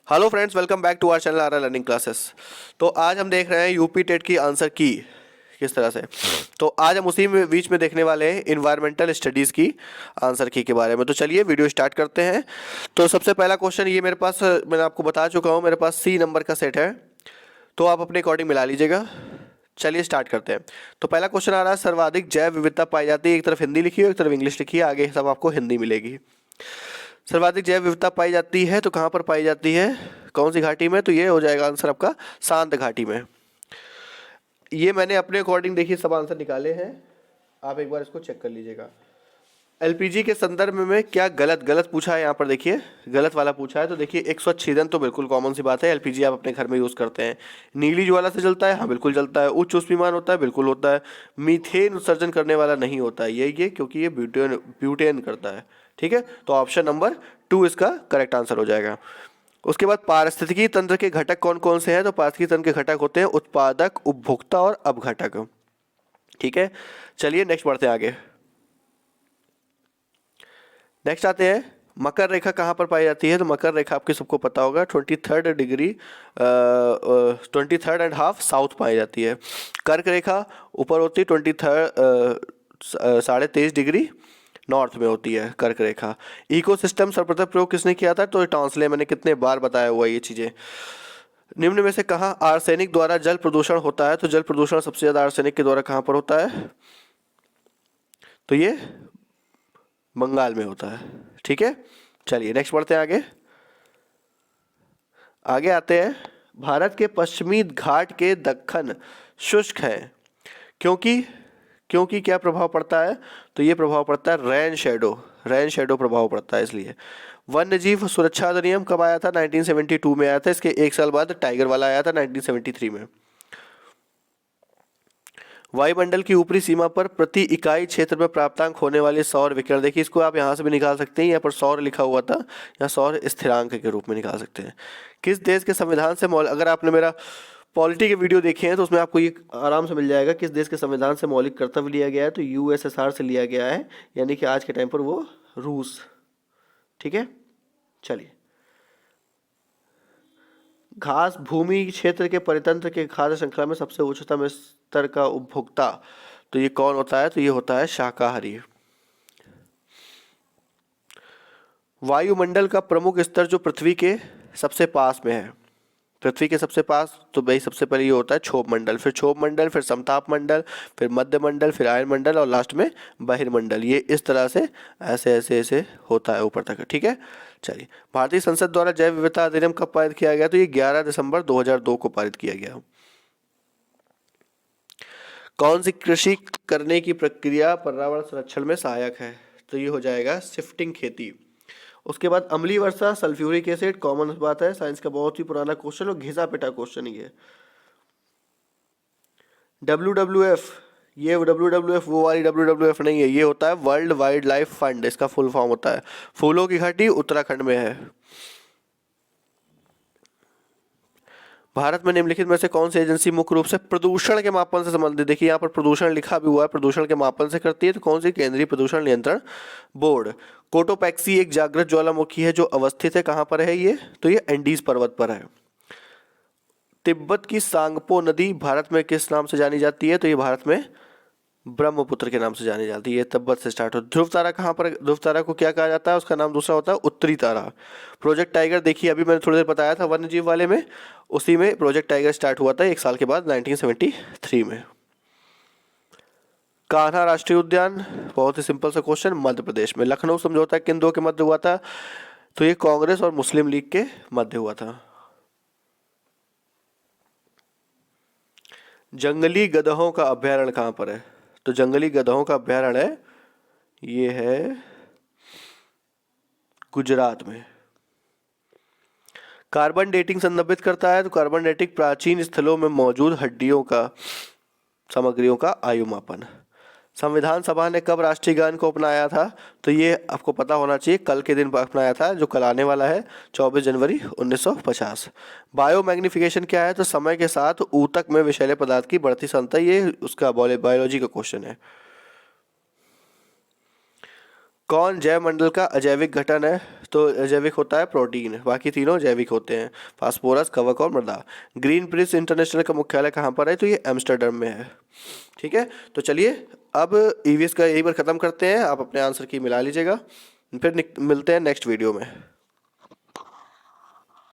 Hello friends, welcome back to our channel R learning classes. तो आज हम देख रहे हैं यूपी टेट की आंसर की किस तरह से। तो आज हम उसी में बीच में देखने वाले हैं इन्वायरमेंटल स्टडीज़ की आंसर की के बारे में। तो चलिए वीडियो स्टार्ट करते हैं। तो सबसे पहला क्वेश्चन ये मेरे पास, मैंने आपको बता चुका हूँ, मेरे पास सी नंबर का सेट है, तो आप अपने अकॉर्डिंग मिला लीजिएगा। चलिए स्टार्ट करते हैं। तो पहला क्वेश्चन आ रहा है, सर्वाधिक जैव विविधता पाई जाती है। एक तरफ हिंदी लिखी है, एक तरफ इंग्लिश लिखी है, आगे सब आपको हिंदी मिलेगी। सर्वाधिक जैव विविधता पाई जाती है तो कहाँ पर पाई जाती है, कौन सी घाटी में? तो ये हो जाएगा आंसर आपका शांत घाटी में। ये मैंने अपने अकॉर्डिंग देखिए सब आंसर निकाले हैं, आप एक बार इसको चेक कर लीजिएगा। एलपीजी के संदर्भ में क्या गलत गलत पूछा है, यहाँ पर देखिए गलत वाला पूछा है। तो देखिए एक स्वच्छ ईंधन तो बिल्कुल कॉमन सी बात है, एलपीजी आप अपने घर में यूज़ करते हैं। नीली ज्वाला से जलता है, हाँ बिल्कुल जलता है। उच्च उष्मीमान होता है, बिल्कुल होता है। मीथेन उत्सर्जन करने वाला नहीं होता है, ये क्योंकि ये ब्यूटेन ब्यूटेन करता है। ठीक है, तो ऑप्शन नंबर 2 इसका करेक्ट आंसर हो जाएगा। उसके बाद पारिस्थितिकी तंत्र के घटक कौन कौन से हैं? तो पारिस्थितिकी तंत्र के घटक होते हैं उत्पादक, उपभोक्ता और अपघटक। ठीक है, चलिए नेक्स्ट बढ़ते हैं आगे। नेक्स्ट आते हैं, मकर रेखा कहाँ पर पाई जाती है? तो मकर रेखा आपके सबको पता होगा 23rd degree 23rd and half south पाई जाती है। कर्क रेखा ऊपर होती है 23.5 डिग्री नॉर्थ में होती है कर्क रेखा। इकोसिस्टम सर्वप्रथम प्रयोग किसने किया था? तो टॉन्सले, मैंने कितने बार बताया हुआ ये चीज़ें। निम्न में से कहाँ आर्सेनिक द्वारा जल प्रदूषण होता है? तो जल प्रदूषण सबसे ज़्यादा आर्सेनिक के द्वारा कहाँ पर होता है? तो ये बंगाल में होता है। ठीक है, चलिए नेक्स्ट बढ़ते हैं आगे। आगे आते हैं, भारत के पश्चिमी घाट के दक्कन शुष्क हैं क्योंकि क्योंकि क्या प्रभाव पड़ता है? तो ये प्रभाव पड़ता है रेन शेडो प्रभाव पड़ता है इसलिए। वन्य जीव सुरक्षा अधिनियम कब आया था? 1972 में आया था। इसके एक साल बाद टाइगर वाला आया था 1973 में। वायुमंडल की ऊपरी सीमा पर प्रति इकाई क्षेत्र में प्राप्तांक होने वाले सौर विकिरण, देखिए इसको आप यहाँ से भी निकाल सकते हैं, यहाँ पर सौर लिखा हुआ था, यहाँ सौर स्थिरांक के रूप में निकाल सकते हैं। किस देश के संविधान से अगर आपने मेरा पॉलिटी के वीडियो देखे हैं तो उसमें आपको ये आराम से मिल जाएगा किस देश के संविधान से मौलिक कर्तव्य लिया गया है। तो यूएसएसआर से लिया गया है, यानी कि आज के टाइम पर वो रूस। ठीक है, चलिए। घास भूमि क्षेत्र के परितंत्र के खाद्य श्रृंखला में सबसे उच्चतम स्तर का उपभोक्ता, तो ये कौन होता है? तो ये होता है शाकाहारी। वायुमंडल का प्रमुख स्तर जो पृथ्वी के सबसे पास में है, पृथ्वी के सबसे पास, तो भाई सबसे पहले ये होता है क्षोभ मंडल, फिर क्षोभ मंडल, फिर समताप मंडल, फिर मध्य मंडल, फिर आयन मंडल और लास्ट में बहिर्मंडल। ये इस तरह से ऐसे ऐसे ऐसे होता है ऊपर तक। ठीक है, चलिए। भारतीय संसद द्वारा जैव विविधता अधिनियम कब पारित किया गया? तो ये 11 दिसंबर 2002 को पारित किया गया। कौन सी कृषि करने की प्रक्रिया पर्यावरण संरक्षण में सहायक है? तो ये हो जाएगा शिफ्टिंग खेती। उसके बाद अम्लीय वर्षा, सल्फ्यूरिक एसिड, कॉमन बात है, साइंस का बहुत ही पुराना क्वेश्चन और घिसा पिटा क्वेश्चन ही है। WWF, ये WWF वो वाली WWF नहीं है, ये होता है वर्ल्ड वाइल्ड लाइफ फंड, इसका फुल फॉर्म होता है। फूलों की घाटी उत्तराखंड में है। भारत में निम्नलिखित में से कौन सी एजेंसी मुख्य रूप से प्रदूषण के मापन से संबंधित, देखिए यहाँ पर प्रदूषण लिखा भी हुआ है, प्रदूषण के मापन से करती है, तो कौन सी? केंद्रीय प्रदूषण नियंत्रण बोर्ड। कोटोपैक्सी एक जागृत ज्वालामुखी है जो अवस्थित है कहाँ पर है ये? तो ये एंडीज पर्वत पर है। तिब्बत की सांगपो नदी भारत में किस नाम से जानी जाती है? तो ये भारत में ब्रह्मपुत्र के नाम से जानी जाती है। ये तिब्बत से स्टार्ट हो। ध्रुव तारा कहाँ पर? ध्रुव तारा को क्या कहा जाता है? उसका नाम दूसरा होता है उत्तरी तारा। प्रोजेक्ट टाइगर, देखिए अभी मैंने थोड़ी देर बताया था वन्य जीव वाले में, उसी में प्रोजेक्ट टाइगर स्टार्ट हुआ था एक साल के बाद 1973 में। कान्हा राष्ट्रीय उद्यान, बहुत ही सिंपल सा क्वेश्चन, मध्य प्रदेश में। लखनऊ समझौता किन दो के मध्य हुआ था? तो ये कांग्रेस और मुस्लिम लीग के मध्य हुआ था। जंगली गधों का अभ्यारण्य कहाँ पर है? तो जंगली गधों का अभ्यारण्य है, ये है गुजरात में। कार्बन डेटिंग संदर्भित करता है, तो कार्बन डेटिंग प्राचीन स्थलों में मौजूद हड्डियों का सामग्रियों का आयु मापन। संविधान सभा ने कब राष्ट्रीय गान को अपनाया था? तो ये आपको पता होना चाहिए, कल के दिन अपनाया था, जो कल आने वाला है 24 जनवरी 1950। बायो मैग्निफिकेशन क्या है? तो समय के साथ ऊतक में विषैले पदार्थ की बढ़ती क्षमता, ये उसका बायोलॉजी का क्वेश्चन है। कौन जैव मंडल का अजैविक घटन है? तो जैविक होता है प्रोटीन, बाकी तीनों जैविक होते हैं, फास्फोरस, कवक और मृदा। ग्रीन ब्रिज इंटरनेशनल का मुख्यालय कहाँ पर है? तो ये एम्स्टर्डम में है। ठीक है, तो चलिए अब ईवीएस का यही पर ख़त्म करते हैं। आप अपने आंसर की मिला लीजिएगा, फिर मिलते हैं नेक्स्ट वीडियो में।